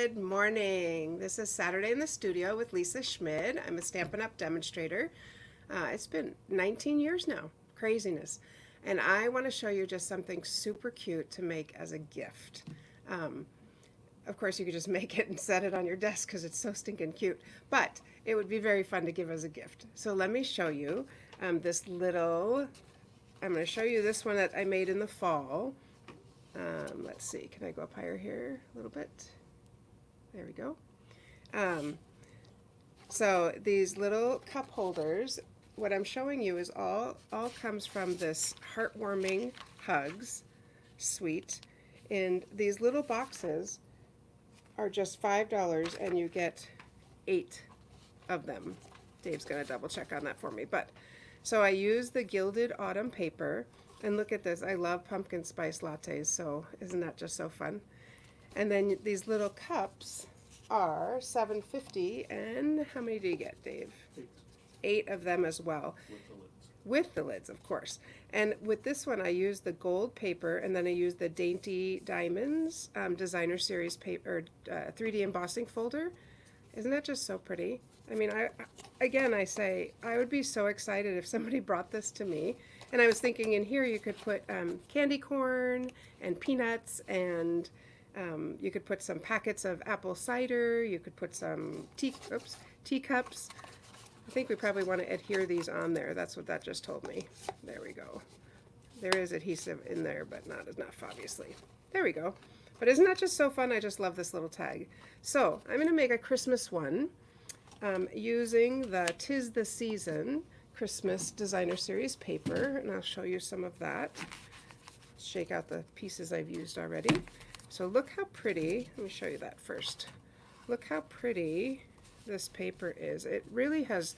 Good morning. This is Saturday in the Studio with Lisa Schmid. I'm a Stampin' Up! Demonstrator. It's been 19 years now. Craziness. And I want to show you just something super cute to make as a gift. Of course, you could just make it and set it on your desk because it's so stinking cute. But it would be very fun to give as a gift. So let me show you this little... I'm going to show you this one that I made in the fall. Let's see. Can I go up higher here a little bit? There we go. So these little cup holders, what I'm showing you is all comes from this Heartwarming Hugs suite. And these little boxes are just $5 and you get 8 of them. Dave's going to double check on that for me. But so I use the Gilded Autumn paper. And look at this. I love pumpkin spice lattes, so isn't that just so fun? And then these little cups are $7.50, and how many do you get, Dave? 8 of them as well. With the lids. With the lids, of course. And with this one, I use the gold paper, and then I use the Dainty Diamonds Designer Series paper, 3D embossing folder. Isn't that just so pretty? I mean, I say, I would be so excited if somebody brought this to me. And I was thinking in here you could put candy corn and peanuts, and you could put some packets of apple cider. You could put some teacups. I think we probably want to adhere these on there. That's what that just told me. There we go. There is adhesive in there, but not enough, obviously. There we go. But isn't that just so fun? I just love this little tag. So I'm going to make a Christmas one using the 'Tis the Season Christmas Designer Series paper, and I'll show you some of that. Shake out the pieces I've used already. So look how pretty, let me show you that first. Look how pretty this paper is. It really has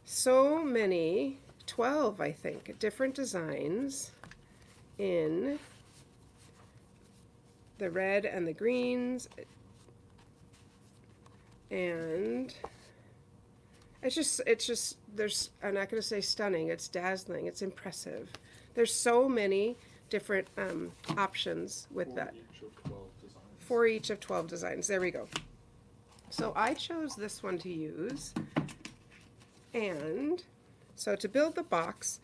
so many, 12 I think, different designs in the red and the greens, and it's just, I'm not going to say stunning, it's dazzling, it's impressive. There's so many different options with that. For each of 12 designs. There we go. So I chose this one to use. And so to build the box,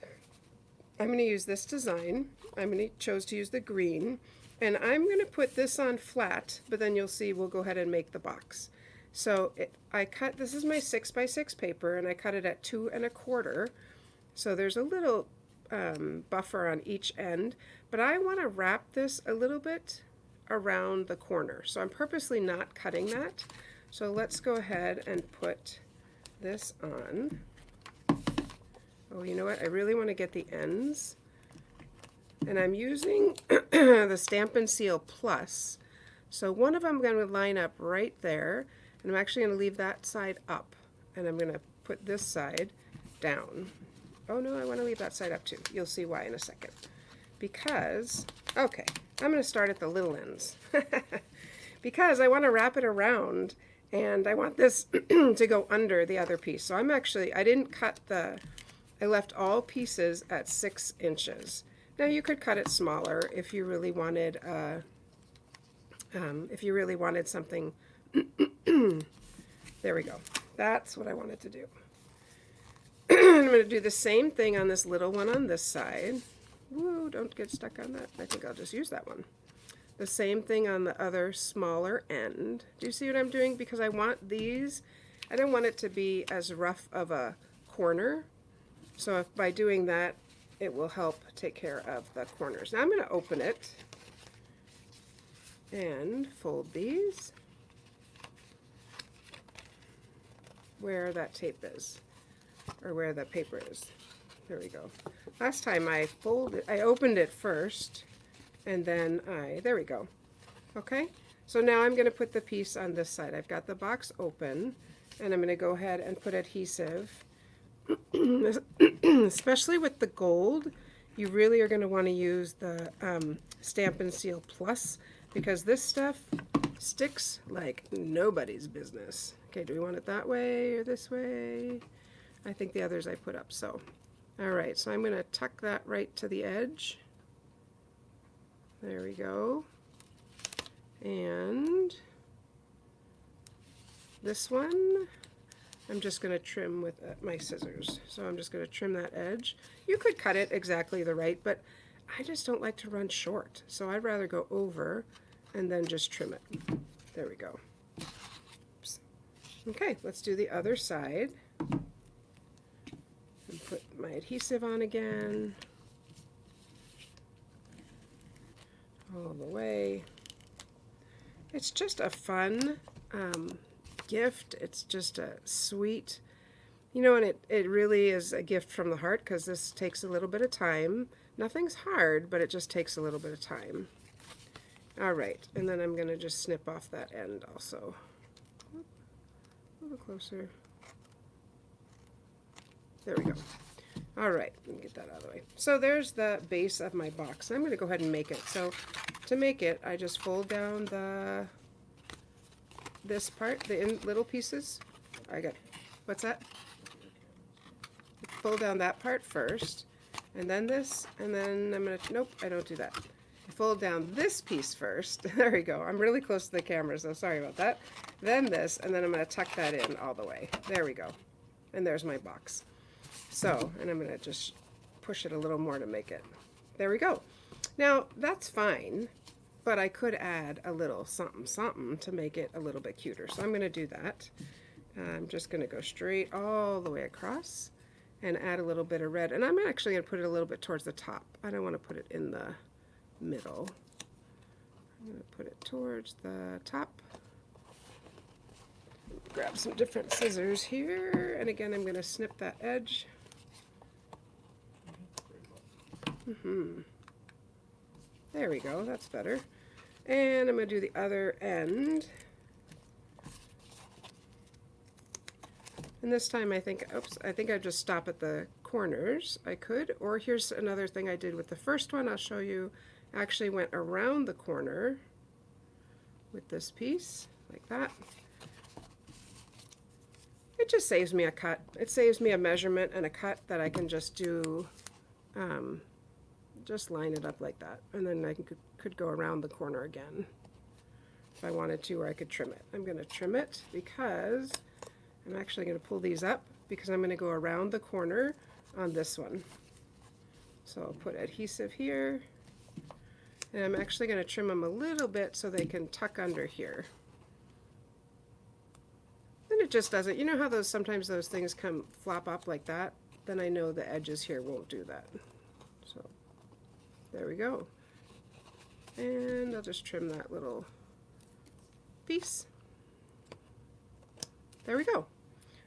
I'm going to use this design. Chose to use the green. And I'm going to put this on flat, but then you'll see we'll go ahead and make the box. So this is my 6x6 paper, and I cut it at 2 1/4. So there's a little buffer on each end, but I want to wrap this a little bit around the corner. So I'm purposely not cutting that. So let's go ahead and put this on. Oh, you know what? I really want to get the ends. And I'm using the Stampin' Seal Plus. So one of them I'm going to line up right there. And I'm actually going to leave that side up, and I'm going to put this side down. Oh no, I want to leave that side up too. You'll see why in a second. Because, okay, I'm going to start at the little ends. Because I want to wrap it around, and I want this to go under the other piece. So I didn't cut I left all pieces at 6 inches. Now you could cut it smaller if you really wanted, something. There we go. That's what I wanted to do. I'm going to do the same thing on this little one on this side. Woo, don't get stuck on that. I think I'll just use that one. The same thing on the other smaller end. Do you see what I'm doing? Because I want these, I don't want it to be as rough of a corner. So by doing that, it will help take care of the corners. Now I'm going to open it and fold these where that tape is, or where the paper is. There we go. Last time I opened it first, and then there we go. Okay, so now I'm going to put the piece on this side. I've got the box open, and I'm going to go ahead and put adhesive. Especially with the gold, you really are going to want to use the Stampin' Seal Plus, because this stuff sticks like nobody's business. Okay, do we want it that way or this way? I think the others I put up, so. All right, so I'm going to tuck that right to the edge. There we go. And This one, I'm just going to trim with my scissors. So I'm just going to trim that edge. You could cut it exactly the right, but I just don't like to run short. So I'd rather go over and then just trim it. There we go. Oops. Okay, let's do the other side. And put my adhesive on again. All the way. It's just a fun gift. It's just a sweet, you know, and it really is a gift from the heart because this takes a little bit of time. Nothing's hard, but it just takes a little bit of time. All right, and then I'm going to just snip off that end also. A little closer. There we go. All right, let me get that out of the way. So there's the base of my box. I'm going to go ahead and make it. So to make it, I just fold down this part, the little pieces. What's that? Fold down that part first, and then this, and then I'm going to, nope, I don't do that. I fold down this piece first. There we go. I'm really close to the camera, so sorry about that. Then this, and then I'm going to tuck that in all the way. There we go. And there's my box. So, and I'm going to just push it a little more to make it. There we go. Now, that's fine, but I could add a little something something to make it a little bit cuter. So I'm going to do that. I'm just going to go straight all the way across and add a little bit of red. And I'm actually going to put it a little bit towards the top. I don't want to put it in the middle. I'm going to put it towards the top. Grab some different scissors here. And again, I'm going to snip that edge. There we go, that's better. And I'm going to do the other end. And this time I think I'd just stop at the corners. I could, or here's another thing I did with the first one. I'll show you. I actually went around the corner with this piece, like that. It just saves me a cut. It saves me a measurement and a cut that I can just do, just line it up like that. And then I could go around the corner again if I wanted to, or I could trim it. I'm going to trim it because I'm actually going to pull these up because I'm going to go around the corner on this one. So I'll put adhesive here, and I'm actually going to trim them a little bit so they can tuck under here. Then it just doesn't, you know how sometimes those things come flop up like that? Then I know the edges here won't do that. So there we go. And I'll just trim that little piece. There we go.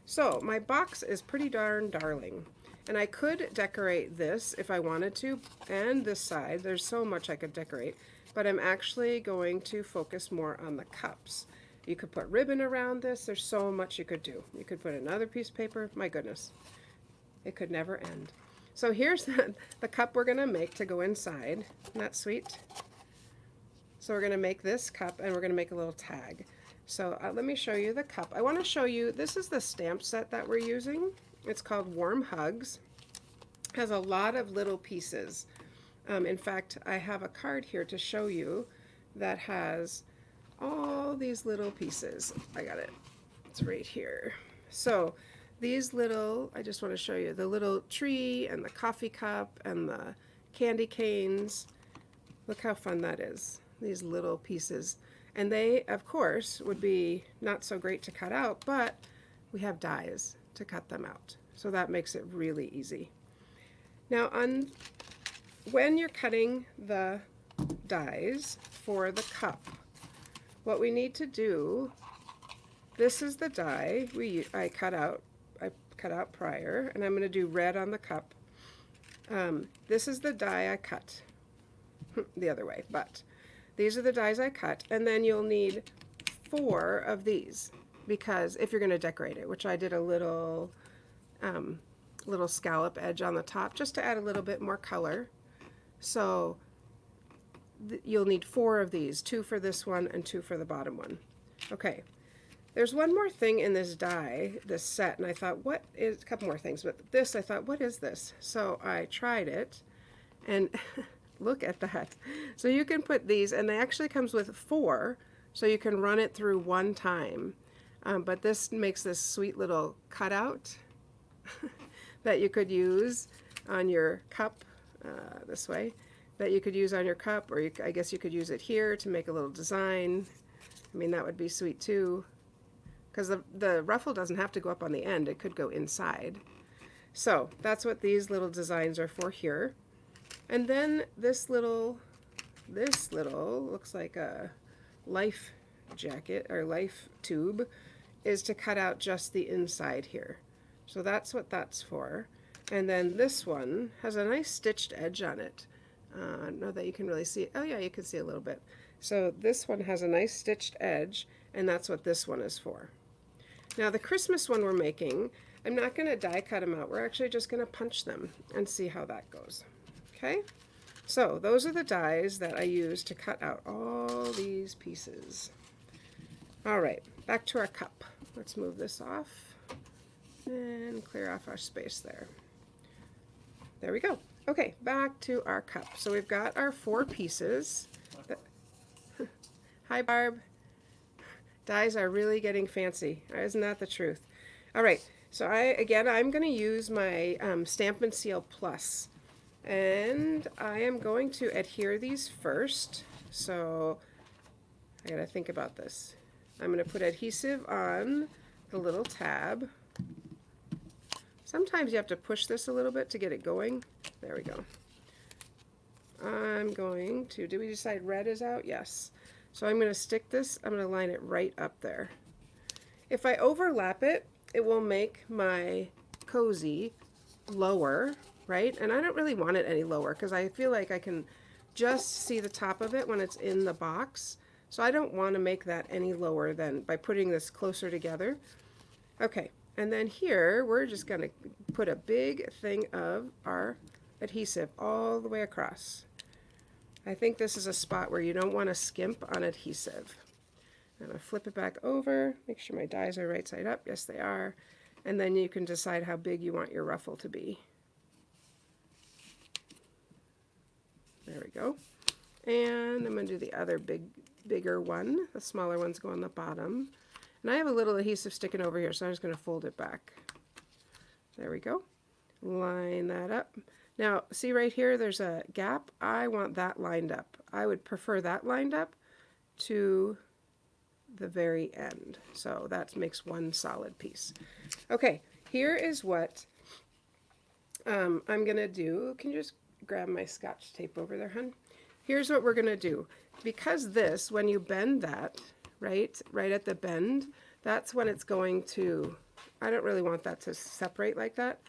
So my box is pretty darn darling. And I could decorate this if I wanted to, and this side. There's so much I could decorate, but I'm actually going to focus more on the cups. You could put ribbon around this. There's so much you could do. You could put another piece of paper. My goodness. It could never end. So here's the cup we're going to make to go inside. Isn't that sweet? So we're going to make this cup, and we're going to make a little tag. So let me show you the cup. I want to show you, this is the stamp set that we're using. It's called Warm Hugs. It has a lot of little pieces. In fact, I have a card here to show you that has all these little pieces. I got it. It's right here. So these little, I just want to show you the little tree and the coffee cup and the candy canes. Look how fun that is. These little pieces. And they, of course, would be not so great to cut out, but we have dies to cut them out. So that makes it really easy. Now, when you're cutting the dies for the cup, what we need to do, this is the die I cut out prior, and I'm going to do red on the cup. This is the die I cut the other way, but these are the dies I cut, and then you'll need 4 of these, because if you're going to decorate it, which I did a little scallop edge on the top just to add a little bit more color. So you'll need 4 of these, 2 for this one and 2 for the bottom one. Okay, there's one more thing in this die, this set, and I thought, a couple more things, but this, I thought, what is this? So I tried it, and look at that. So you can put these, and it actually comes with 4, so you can run it through one time. But this makes this sweet little cutout that you could use on your cup this way, that you could use on your cup, or I guess you could use it here to make a little design. I mean, that would be sweet too, because the ruffle doesn't have to go up on the end, it could go inside. So that's what these little designs are for here. And then this little looks like a life jacket or life tube, is to cut out just the inside here. So that's what that's for. And then this one has a nice stitched edge on it. I don't know that you can really see it. Oh yeah, you can see a little bit. So this one has a nice stitched edge, and that's what this one is for. Now the Christmas one we're making, I'm not going to die cut them out. We're actually just going to punch them and see how that goes. Okay? So those are the dies that I use to cut out all these pieces. All right, back to our cup. Let's move this off and clear off our space there. There we go. Okay, back to our cup. So we've got our 4 pieces. Hi, Barb. Dies are really getting fancy. Isn't that the truth? All right, so I'm going to use my Stampin' Seal Plus. And I am going to adhere these first. So I got to think about this. I'm going to put adhesive on the little tab. Sometimes you have to push this a little bit to get it going. There we go. I'm going to, did we decide red is out? Yes. So I'm going to stick this, I'm going to line it right up there. If I overlap it, it will make my cozy lower, right? And I don't really want it any lower because I feel like I can just see the top of it when it's in the box. So I don't want to make that any lower than by putting this closer together. Okay, and then here we're just going to put a big thing of our adhesive all the way across. I think this is a spot where you don't want to skimp on adhesive. I'm going to flip it back over, make sure my dies are right side up. Yes, they are. And then you can decide how big you want your ruffle to be. There we go. And I'm going to do the other bigger one. The smaller ones go on the bottom. And I have a little adhesive sticking over here, so I'm just going to fold it back. There we go. Line that up. Now, see right here, there's a gap. I want that lined up. I would prefer that lined up to the very end. So that makes one solid piece. Okay, here is what I'm going to do. Can you just grab my Scotch tape over there, hun? Here's what we're going to do. Because this, when you bend that, right at the bend, that's when it's going to, I don't really want that to separate like that.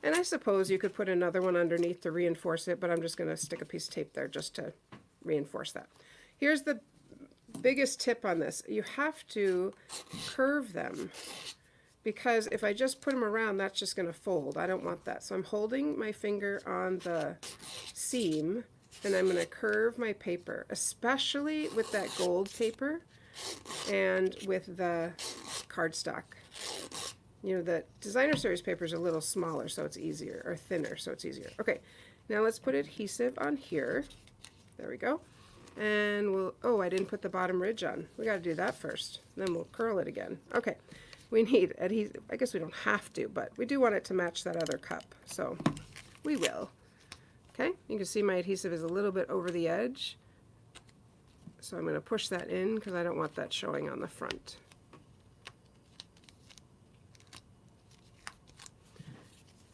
And I suppose you could put another one underneath to reinforce it, but I'm just going to stick a piece of tape there just to reinforce that. Here's the biggest tip on this. You have to curve them, because if I just put them around, that's just going to fold. I don't want that. So I'm holding my finger on the seam, and I'm going to curve my paper, especially with that gold paper and with the cardstock. You know, the designer series paper is a little smaller, so it's easier, or thinner, so it's easier. Okay, now let's put adhesive on here. There we go. And we'll, oh, I didn't put the bottom ridge on. We got to do that first. Then we'll curl it again. Okay, we need adhesive. I guess we don't have to, but we do want it to match that other cup, so we will. Okay, you can see my adhesive is a little bit over the edge. So I'm going to push that in because I don't want that showing on the front.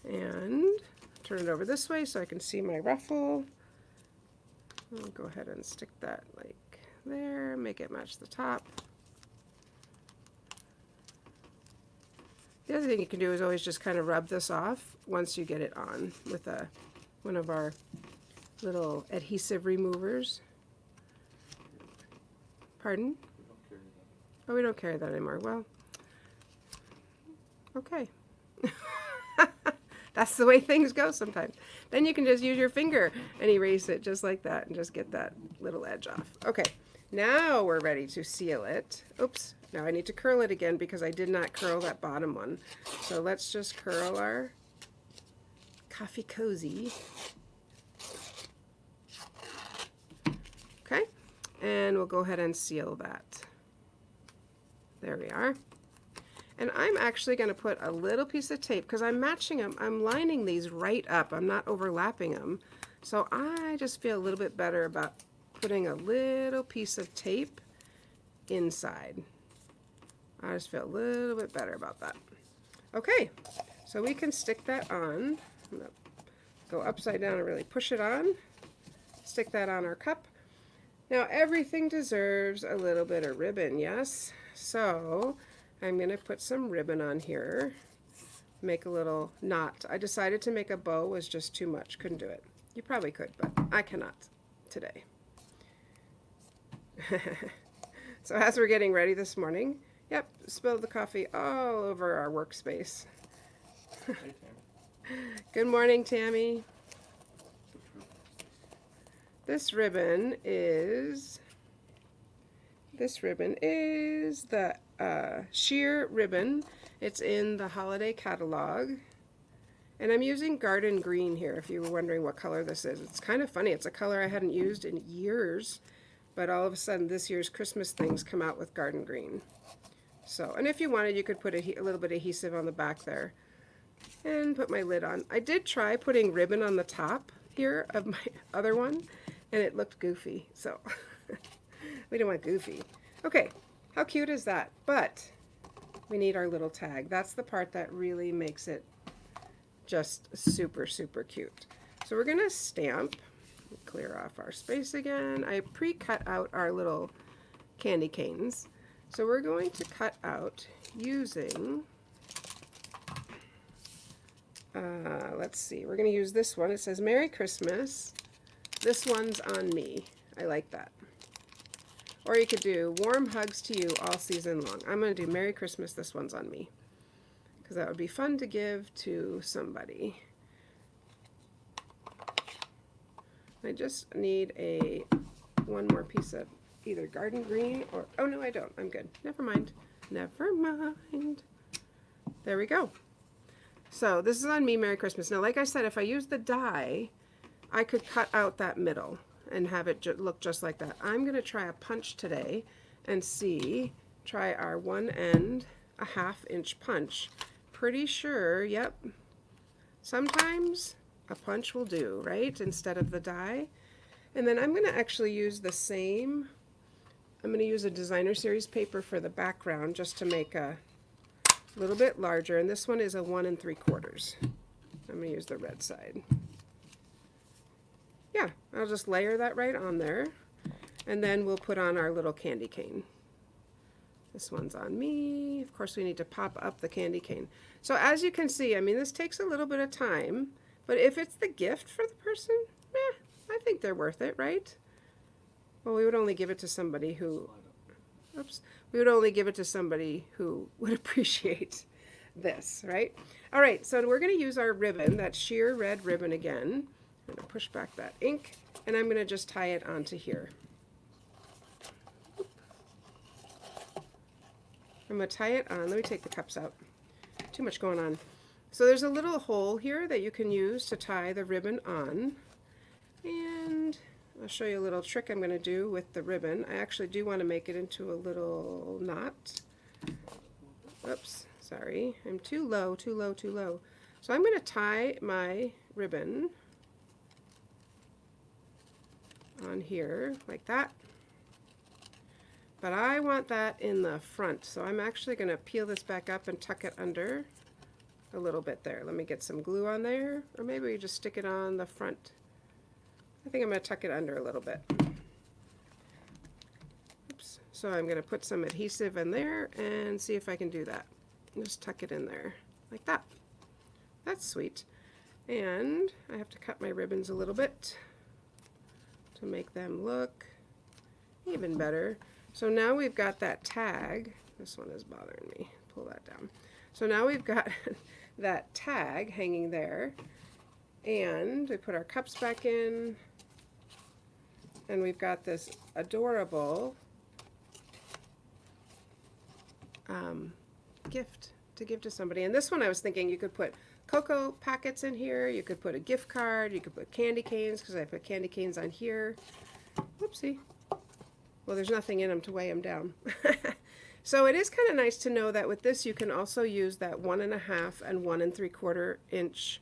And turn it over this way so I can see my ruffle. I'll go ahead and stick that like there, make it match the top. The other thing you can do is always just kind of rub this off once you get it on with one of our little adhesive removers. Pardon? Oh, we don't carry that anymore. Well, okay. That's the way things go sometimes. Then you can just use your finger and erase it just like that and just get that little edge off. Okay, now we're ready to seal it. Oops, now I need to curl it again because I did not curl that bottom one. So let's just curl our Coffee Cozy. Okay, and we'll go ahead and seal that. There we are. And I'm actually going to put a little piece of tape because I'm matching them. I'm lining these right up. I'm not overlapping them. So I just feel a little bit better about putting a little piece of tape inside. I just feel a little bit better about that. Okay, so we can stick that on. I'm going to go upside down and really push it on. Stick that on our cup. Now everything deserves a little bit of ribbon, yes? So I'm going to put some ribbon on here, make a little knot. I decided to make a bow was just too much, couldn't do it. You probably could, but I cannot today. So as we're getting ready this morning, yep, spilled the coffee all over our workspace. Hey, Good morning, Tammy. This ribbon is the sheer ribbon. It's in the holiday catalog. And I'm using Garden Green here, if you were wondering what color this is. It's kind of funny. It's a color I hadn't used in years, but all of a sudden this year's Christmas things come out with Garden Green. So, and if you wanted, you could put a little bit of adhesive on the back there and put my lid on. I did try putting ribbon on the top here of my other one, and it looked goofy, so we don't want goofy. Okay, how cute is that? But we need our little tag. That's the part that really makes it just super, super cute. So we're gonna stamp, clear off our space again. I pre-cut out our little candy canes. So we're going to cut out using, let's see, we're gonna use this one. It says Merry Christmas. This one's on me. I like that. Or you could do warm hugs to you all season long. I'm going to do Merry Christmas, this one's on me. Because that would be fun to give to somebody. I just need one more piece of either Garden Green or, oh no I don't, I'm good. Never mind. Never mind. There we go. So this is on me, Merry Christmas. Now like I said, if I use the die, I could cut out that middle and have it look just like that. I'm going to try a punch today and try our one end, a 1/2 inch punch. Pretty sure, yep, sometimes a punch will do, right, instead of the die. And then I'm going to actually use the same, I'm going to use a designer series paper for the background just to make a little bit larger. And this one is a 1 3/4. I'm going to use the red side. Yeah, I'll just layer that right on there, and then we'll put on our little candy cane. This one's on me. Of course, we need to pop up the candy cane. So as you can see, I mean, this takes a little bit of time, but if it's the gift for the person, I think they're worth it, right? Well, we would only give it to somebody who, we would only give it to somebody who would appreciate this, right? All right, so we're going to use our ribbon, that sheer red ribbon again. I'm going to push back that ink, and I'm going to just tie it onto here. I'm going to tie it on. Let me take the cups out. Too much going on. So there's a little hole here that you can use to tie the ribbon on. And I'll show you a little trick I'm going to do with the ribbon. I actually do want to make it into a little knot. Oops, sorry. I'm too low, too low, too low. So I'm going to tie my ribbon on here like that, but I want that in the front, so I'm actually going to peel this back up and tuck it under a little bit there. Let me get some glue on there, or maybe we just stick it on the front. I think I'm going to tuck it under a little bit. Oops. So I'm going to put some adhesive in there and see if I can do that. Just tuck it in there like that. That's sweet. And I have to cut my ribbons a little bit to make them look even better. So now we've got that tag. This one is bothering me. Pull that down. So now we've got that tag hanging there, and we put our cups back in, and we've got this adorable gift to give to somebody. And this one I was thinking you could put cocoa packets in here, you could put a gift card, you could put candy canes, because I put candy canes on here. Whoopsie. Well, there's nothing in them to weigh them down. So it is kind of nice to know that with this you can also use that 1.5 and 1 3/4 inch,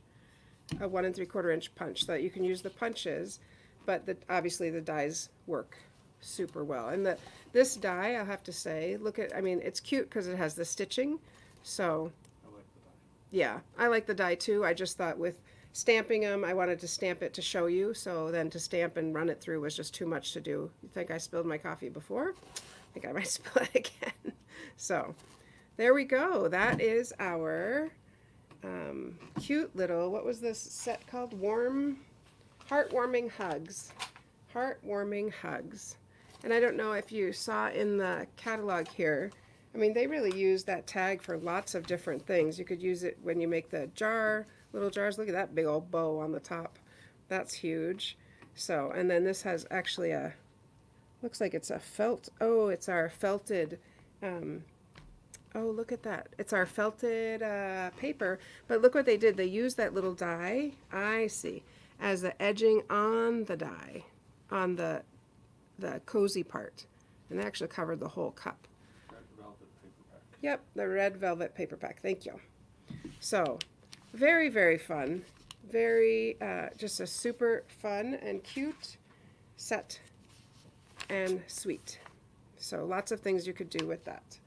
a 1 3/4 inch punch, so that you can use the punches, but obviously the dies work super well. And this die, I'll have to say, look at, I mean, it's cute because it has the stitching. So I like the die. yeah, I like the die too. I just thought with stamping them, I wanted to stamp it to show you. So then to stamp and run it through was just too much to do. You think I spilled my coffee before? I think I might spill it again. So there we go. That is our cute little, what was this set called? Heartwarming Hugs. Heartwarming Hugs. And I don't know if you saw in the catalog here, I mean, they really use that tag for lots of different things. You could use it when you make the little jars. Look at that big old bow on the top. That's huge. So, and then this has actually looks like it's a felt, oh, it's our felted, oh, look at that. It's our felted paper. But look what they did. They used that little die, I see, as the edging on the die, on the cozy part. And they actually covered the whole cup. Red velvet paperback. Yep, the red velvet paper pack. Thank you. So, very, very fun. Very, just a super fun and cute set and sweet. So, lots of things you could do with that.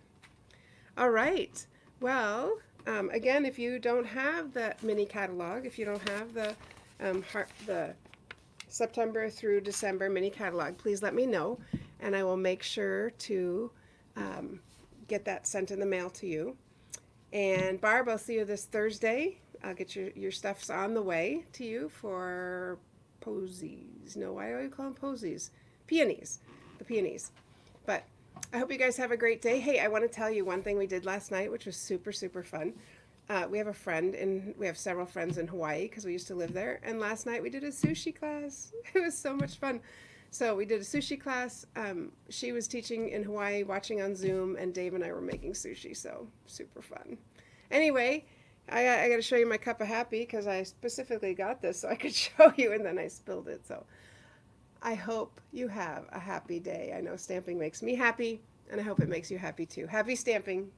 All right. Well, again, if you don't have the mini catalog, if you don't have the September through December mini catalog, please let me know, and I will make sure to get that sent in the mail to you. And Barb, I'll see you this Thursday. I'll get your stuffs on the way to you for posies. No, why do I call them posies? Peonies. The peonies. But I hope you guys have a great day. Hey, I want to tell you one thing we did last night, which was super, super fun. We have several friends in Hawaii because we used to live there. And last night we did a sushi class. It was so much fun. So we did a sushi class. She was teaching in Hawaii, watching on Zoom, and Dave and I were making sushi. So super fun. Anyway, I got to show you my cup of happy because I specifically got this so I could show you, and then I spilled it. So I hope you have a happy day. I know stamping makes me happy, and I hope it makes you happy too. Happy stamping.